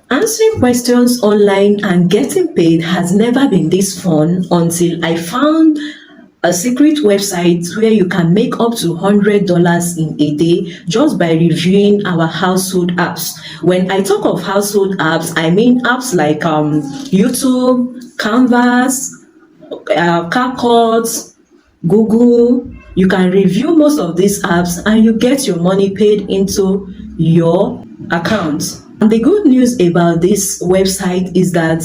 Answering questions online and getting paid has never been this fun until I found a secret website where you can make up to $100 in a day just by reviewing our household apps. When I talk of household apps, I mean apps like YouTube, Canvas, CapCut, Google. You can review most of these apps and you get your money paid into your account. And the good news about this website is that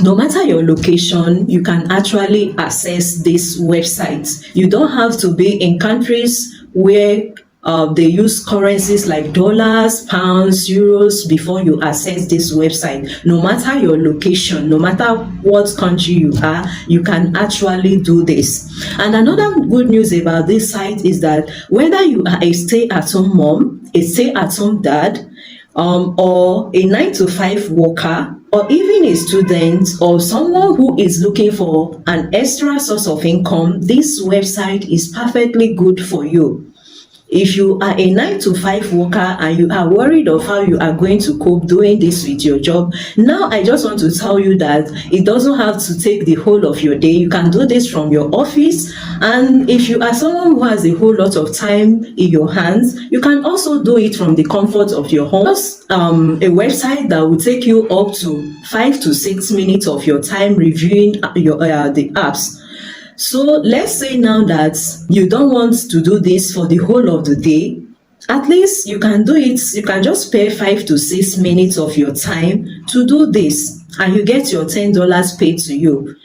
no matter your location, you can actually access this website. You don't have to be in countries where they use currencies like dollars, pounds, euros before you access this website. No matter your location, no matter what country you are, you can actually do this. And another good news about this site is that whether you are a stay-at-home mom, a stay-at-home dad, or a 9 to 5 worker, or even a student or someone who is looking for an extra source of income, this website is perfectly good for you. If you are a 9 to 5 worker and you are worried of how you are going to cope doing this with your job, now I just want to tell you that it doesn't have to take the whole of your day. You can do this from your office. And if you are someone who has a whole lot of time in your hands, you can also do it from the comfort of your home. Just a website that will take you up to 5 to 6 minutes of your time reviewing the apps. So let's say now that you don't want to do this for the whole of the day, at least you can do it. You can just spare 5 to 6 minutes of your time to do this and you get your $10 paid to you.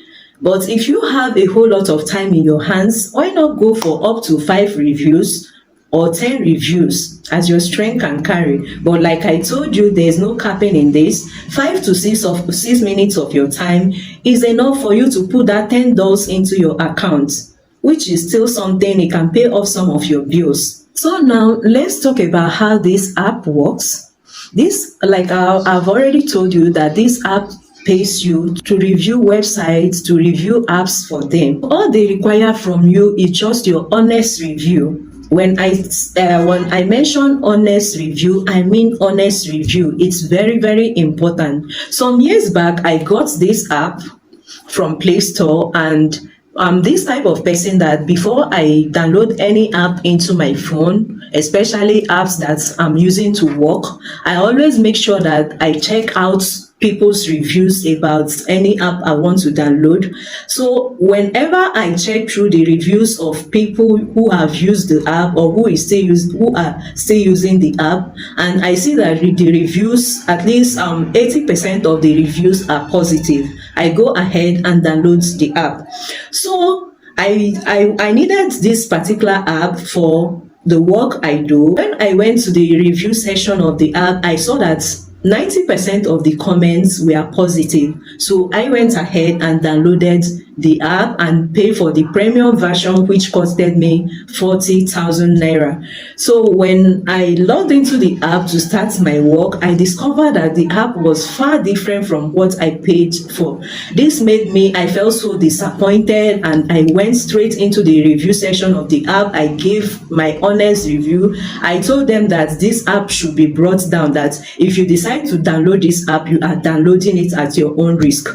But if you have a whole lot of time in your hands, why not go for up to 5 reviews or 10 reviews as your strength can carry? But like I told you, there's no capping in this. 5 to 6 minutes of your time is enough for you to put that $10 into your account, which is still something. It can pay off some of your bills. So now let's talk about how this app works. This, like I've already told you, that this app pays you to review websites, to review apps for them. All they require from you is just your honest review. When I mention honest review, I mean honest review. It's very, very important. Some years back, I got this app from Play Store, and I'm this type of person that before I download any app into my phone, especially apps that I'm using to work, I always make sure that I check out people's reviews about any app I want to download. So whenever I check through the reviews of people who have used the app or who are still using the app, and I see that the reviews, at least 80% of the reviews are positive, I go ahead and download the app. So I needed this particular app for the work I do. When I went to the review section of the app, I saw that 90% of the comments were positive. So I went ahead and downloaded the app and paid for the premium version, which costed me 40,000 naira. So when I logged into the app to start my work, I discovered that the app was far different from what I paid for. This made me, I felt so disappointed, and I went straight into the review section of the app. I gave my honest review. I told them that this app should be brought down, that if you decide to download this app, you are downloading it at your own risk.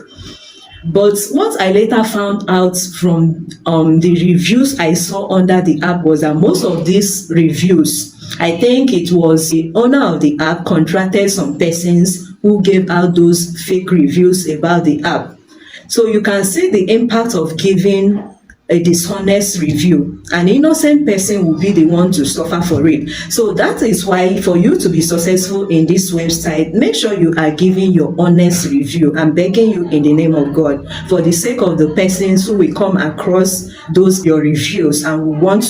But what I later found out from the reviews I saw under the app was that most of these reviews, I think it was the owner of the app contracted some persons who gave out those fake reviews about the app. So you can see the impact of giving a dishonest review. An innocent person will be the one to suffer for it. So that is why, for you to be successful in this website, make sure you are giving your honest review. I'm begging you in the name of God, for the sake of the persons who will come across those your reviews and will want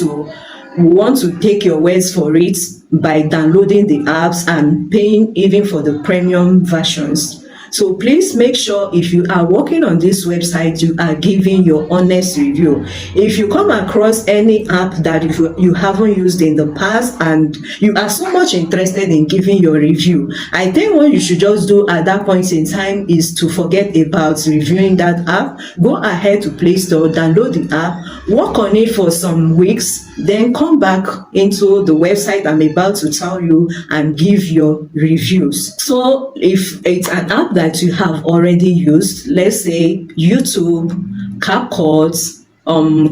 to take your words for it by downloading the apps and paying even for the premium versions. So please make sure if you are working on this website, you are giving your honest review. If you come across any app that you haven't used in the past and you are so much interested in giving your review, I think what you should just do at that point in time is to forget about reviewing that app. Go ahead to Play Store, download the app, work on it for some weeks, then come back into the website I'm about to tell you and give your reviews. So if it's an app that you have already used, let's say YouTube, CapCut,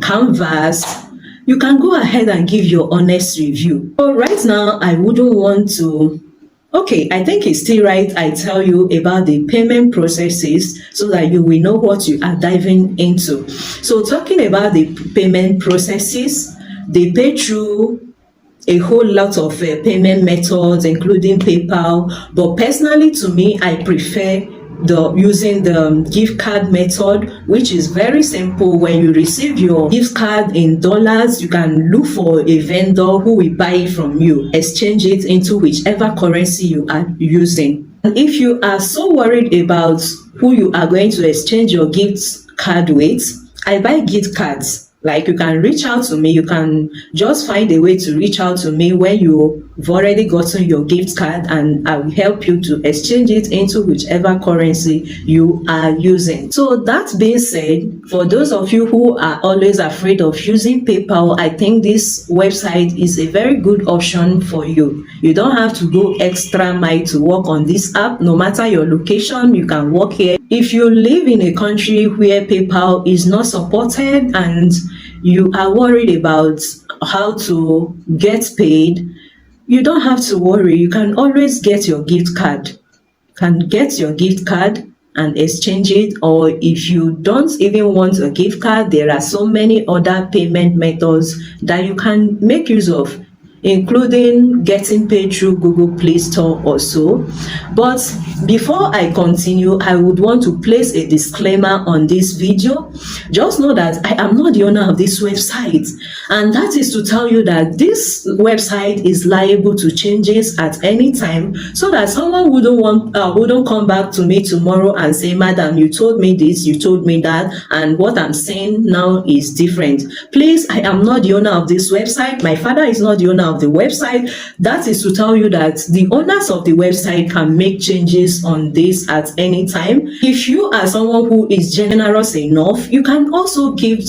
Canvas, you can go ahead and give your honest review. But right now, I wouldn't want to. Okay, I think it's still right I tell you about the payment processes so that you will know what you are diving into. So talking about the payment processes, they pay through a whole lot of payment methods, including PayPal. But personally, to me, I prefer using the gift card method, which is very simple. When you receive your gift card in dollars, you can look for a vendor who will buy it from you, exchange it into whichever currency you are using. And if you are so worried about who you are going to exchange your gift card with, I buy gift cards. Like, you can reach out to me, you can just find a way to reach out to me when you've already gotten your gift card, and I will help you to exchange it into whichever currency you are using. So that being said, for those of you who are always afraid of using PayPal, I think this website is a very good option for you. You don't have to go extra mile to work on this app. No matter your location, you can work here. If you live in a country where PayPal is not supported and you are worried about how to get paid, you don't have to worry. You can always get your gift card. You can get your gift card and exchange it. Or if you don't even want a gift card, there are so many other payment methods that you can make use of, including getting paid through Google Play Store or so. But before I continue, I would want to place a disclaimer on this video. Just know that I am not the owner of this website, and that is to tell you that this website is liable to changes at any time, so that someone wouldn't come back to me tomorrow and say, "Madam, you told me this, you told me that, and what I'm saying now is different." Please, I am not the owner of this website. My father is not the owner of the website. That is to tell you that the owners of the website can make changes on this at any time. If you are someone who is generous enough, you can also give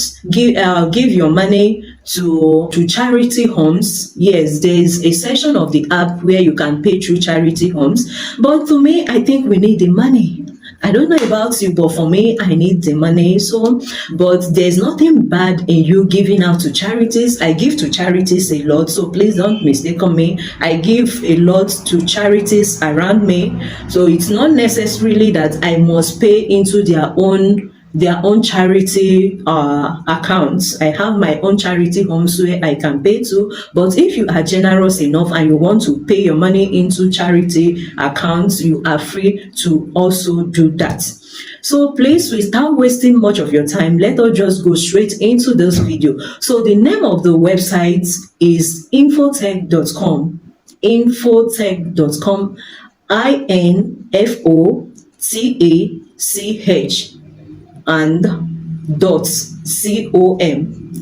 your money to charity homes. Yes, there is a section of the app where you can pay through charity homes. But to me, I think we need the money. I don't know about you, but for me, I need the money. So, but there's nothing bad in you giving out to charities. I give to charities a lot, so please don't mistake on me. I give a lot to charities around me, so it's not necessarily that I must pay into their own charity accounts. I have my own charity homes where I can pay to. But if you are generous enough and you want to pay your money into charity accounts, you are free to also do that. So please, without wasting much of your time, let us just go straight into this video. So the name of the website is infotech.com. infotech.com. infotech and .com,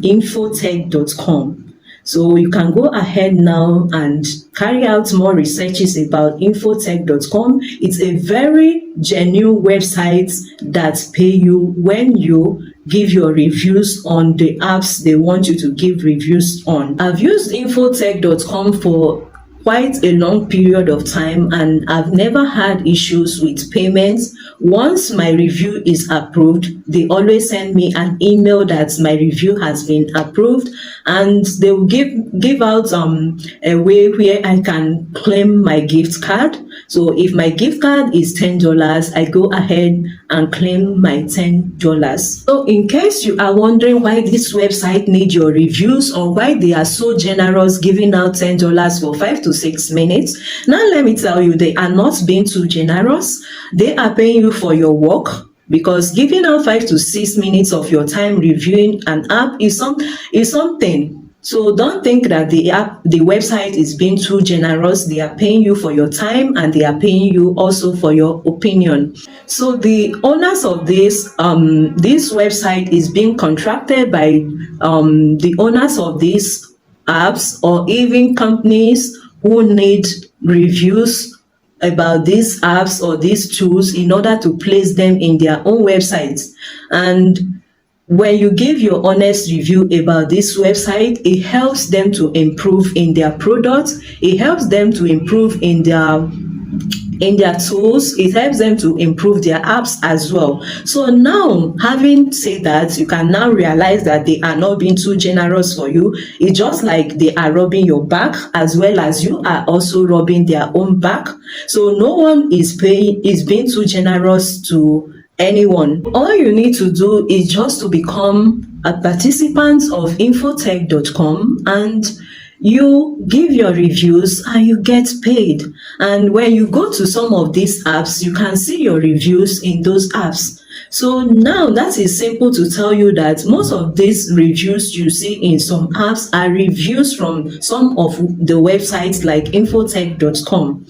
infotech.com. So you can go ahead now and carry out more researches about infotech.com. It's a very genuine website that pay you when you give your reviews on the apps they want you to give reviews on. I've used infotech.com for quite a long period of time, and I've never had issues with payments. Once my review is approved, they always send me an email that my review has been approved, and they will give out a way where I can claim my gift card. So if my gift card is $10, I go ahead and claim my $10. So in case you are wondering why this website needs your reviews or why they are so generous giving out $10 for 5 to 6 minutes, now let me tell you, they are not being too generous. They are paying you for your work, because giving out 5 to 6 minutes of your time reviewing an app is something. So don't think that the website is being too generous. They are paying you for your time and they are paying you also for your opinion. So the owners of this website is being contracted by the owners of these apps or even companies who need reviews about these apps or these tools in order to place them in their own websites. And when you give your honest review about this website, it helps them to improve in their products, it helps them to improve in their tools, it helps them to improve their apps as well. So now, having said that, you can now realize that they are not being too generous for you. It's just like they are robbing your back as well as you are also robbing their own back. So no one is being too generous to anyone. All you need to do is just to become a participant of infotech.com, and you give your reviews and you get paid. And when you go to some of these apps, you can see your reviews in those apps. So now that is simple to tell you that most of these reviews you see in some apps are reviews from some of the websites like infotech.com.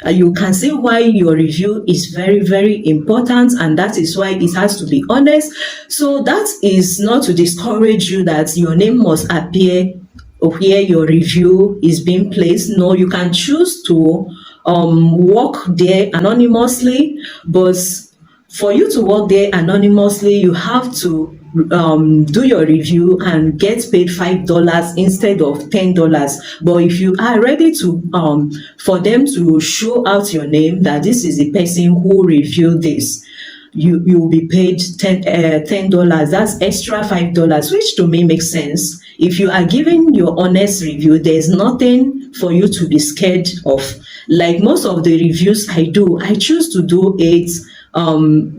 You can see why your review is very, very important, and that is why it has to be honest. So that is not to discourage you that your name must appear where your review is being placed. No, you can choose to work there anonymously, but for you to work there anonymously, you have to do your review and get paid $5 instead of $10. But if you are ready to for them to show out your name that this is the person who reviewed this, you will be paid $10. That's extra $5, which to me makes sense. If you are giving your honest review, there's nothing for you to be scared of. Like most of the reviews I do, I choose to do it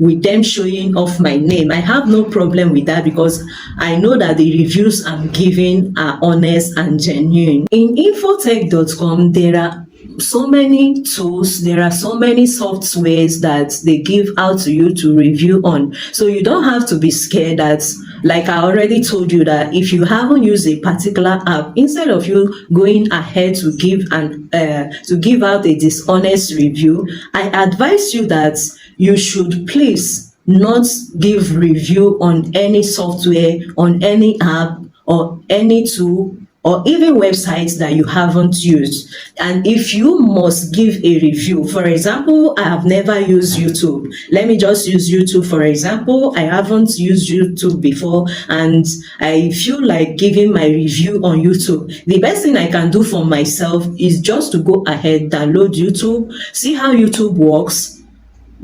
with them showing off my name. I have no problem with that because I know that the reviews I'm giving are honest and genuine. In infotech.com, there are so many tools, there are so many softwares that they give out to you to review on. So you don't have to be scared that, like I already told you, that if you haven't used a particular app, instead of you going ahead to give out a dishonest review, I advise you that you should please not give review on any software, on any app, or any tool, or even websites that you haven't used. And if you must give a review, for example, I have never used YouTube. Let me just use YouTube for example. I haven't used YouTube before and I feel like giving my review on YouTube. The best thing I can do for myself is just to go ahead, download YouTube, see how YouTube works,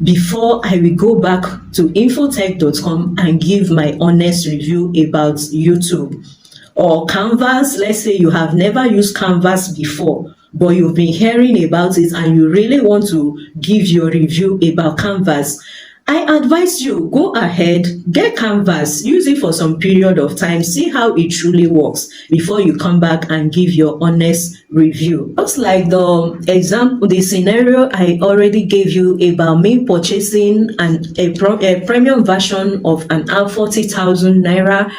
before I will go back to infotech.com and give my honest review about YouTube. Or Canvas, let's say you have never used Canvas before, but you've been hearing about it and you really want to give your review about Canvas. I advise you, go ahead, get Canvas, use it for some period of time, see how it truly works before you come back and give your honest review. Just like the example, the scenario I already gave you about me purchasing a premium version of an app, 40,000 naira,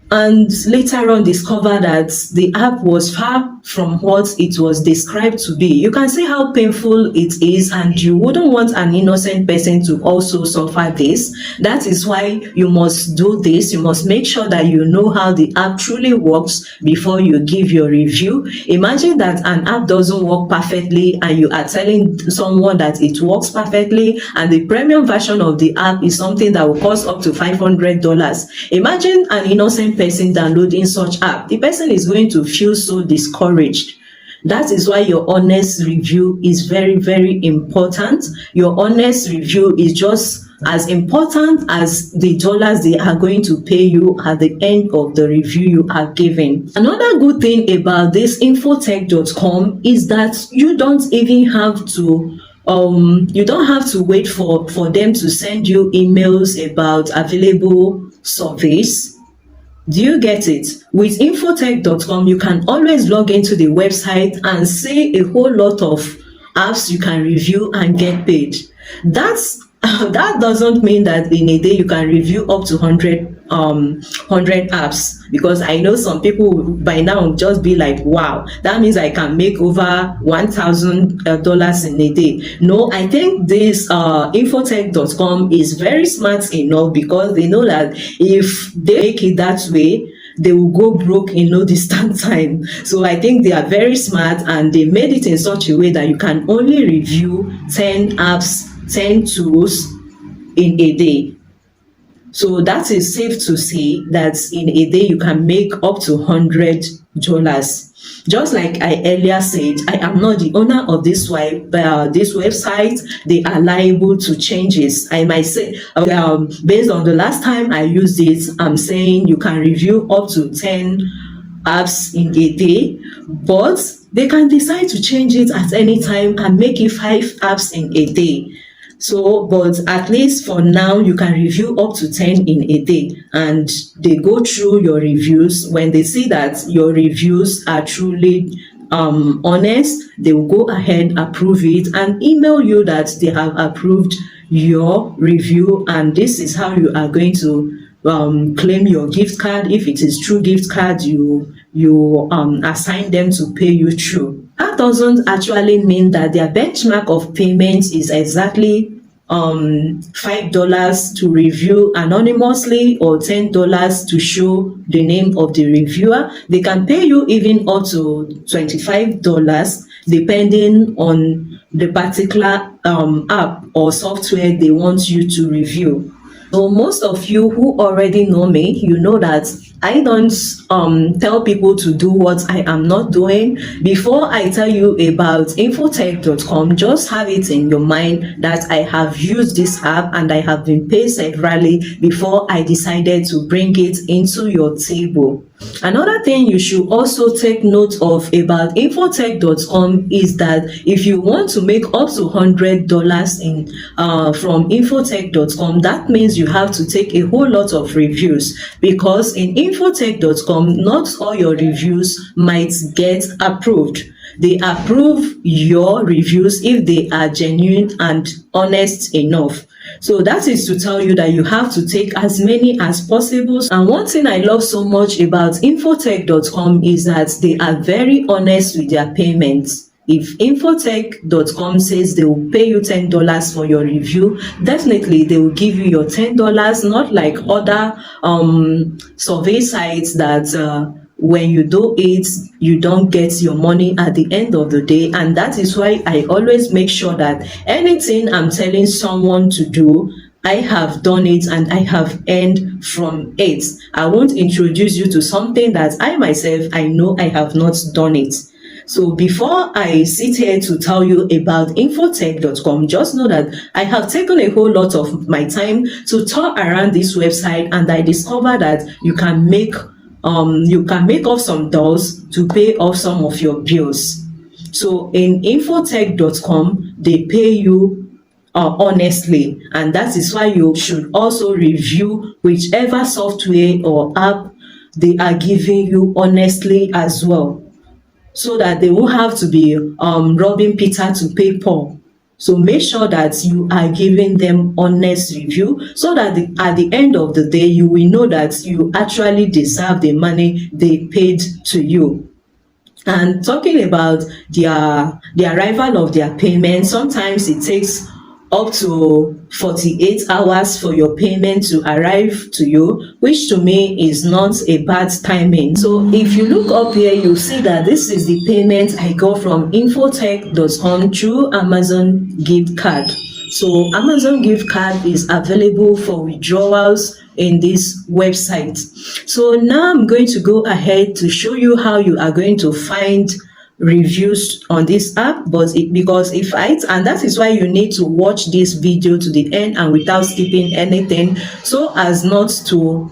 and later on discover that the app was far from what it was described to be. You can see how painful it is, and you wouldn't want an innocent person to also suffer this. That is why you must do this. You must make sure that you know how the app truly works before you give your review. Imagine that an app doesn't work perfectly and you are telling someone that it works perfectly, and the premium version of the app is something that will cost up to $500. Imagine an innocent person downloading such app. The person is going to feel so discouraged. That is why your honest review is very, very important. Your honest review is just as important as the dollars they are going to pay you at the end of the review you are giving. Another good thing about this infotech.com is that you don't even have to wait for them to send you emails about available surveys. Do you get it? With infotech.com, you can always log into the website and see a whole lot of apps you can review and get paid. That That doesn't mean that in a day you can review up to 100 apps, because I know some people by now just be like, wow, that means I can make over $1,000 in a day. No, I think this infotech.com is very smart enough, because they know that if they make it that way, they will go broke in no distant time. So I think they are very smart, and they made it in such a way that you can only review 10 apps, 10 tools in a day. So that is safe to say that in a day you can make up to $100. Just like I earlier said, I am not the owner of this this website. They are liable to changes. I might say, based on the last time I used it, I'm saying you can review up to 10 apps in a day, but they can decide to change it at any time and make it 5 apps in a day. So, but at least for now, you can review up to 10 in a day, and they go through your reviews. When they see that your reviews are truly honest, they will go ahead, approve it, and email you that they have approved your review, and this is how you are going to claim your gift card. If it is true gift card, you assign them to pay you through. That doesn't actually mean that their benchmark of payments is exactly $5 to review anonymously or $10 to show the name of the reviewer. They can pay you even up to $25 depending on the particular app or software they want you to review. So most of you who already know me, you know that I don't tell people to do what I am not doing. Before I tell you about infotech.com, just have it in your mind that I have used this app and I have been paid severally before I decided to bring it into your table. Another thing you should also take note of about infotech.com is that if you want to make up to $100 in from infotech.com, that means you have to take a whole lot of reviews, because in infotech.com, not all your reviews might get approved. They approve your reviews if they are genuine and honest enough. So that is to tell you that you have to take as many as possible. And one thing I love so much about infotech.com is that they are very honest with their payments. If infotech.com says they will pay you $10 for your review, definitely they will give you your $10, not like other survey sites that when you do it, you don't get your money at the end of the day. And that is why I always make sure that anything I'm telling someone to do, I have done it and I have earned from it. I won't introduce you to something that I myself, I know I have not done it. So before I sit here to tell you about infotech.com, just know that I have taken a whole lot of my time to tour around this website, and I discovered that you can make off some dollars to pay off some of your bills. So in infotech.com, they pay you honestly, and that is why you should also review whichever software or app they are giving you honestly as well, so that they won't have to be robbing Peter to pay Paul. So make sure that you are giving them honest review, so that at the end of the day, you will know that you actually deserve the money they paid to you. And talking about the arrival of their payment, sometimes it takes up to 48 hours for your payment to arrive to you, which to me is not a bad timing. So if you look up here, you'll see that this is the payment I got from infotech.com through Amazon gift card. So Amazon gift card is available for withdrawals in this website. So now I'm going to go ahead to show you how you are going to find reviews on this app, and that is why you need to watch this video to the end and without skipping anything, so as not to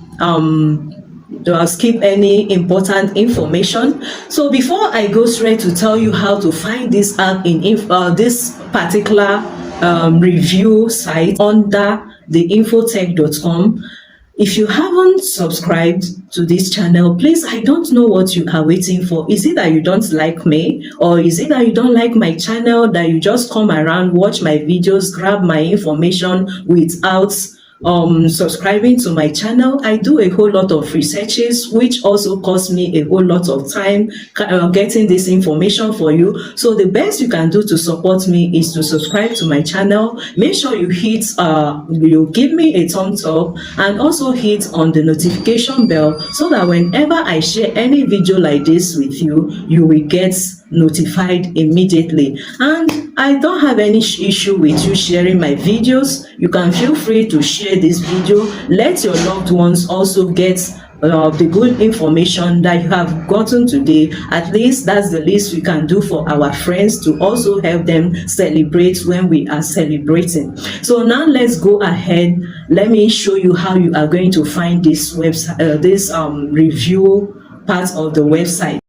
skip any important information. So before I go straight to tell you how to find this app in this particular review site under the infotech.com, If you haven't subscribed to this channel, please, I don't know what you are waiting for. Is it that you don't like me? Or is it that you don't like my channel, that you just come around, watch my videos, grab my information without subscribing to my channel? I do a whole lot of researches, which also cost me a whole lot of time getting this information for you. So the best you can do to support me is to subscribe to my channel. Make sure you you give me a thumbs up, and also hit on the notification bell, so that whenever I share any video like this with you, you will get notified immediately. And I don't have any issue with you sharing my videos. You can feel free to share this video. Let your loved ones also get the good information that you have gotten today. At least that's the least we can do for our friends, to also help them celebrate when we are celebrating. So now let's go ahead. Let me show you how you are going to find this website, this review part of the website.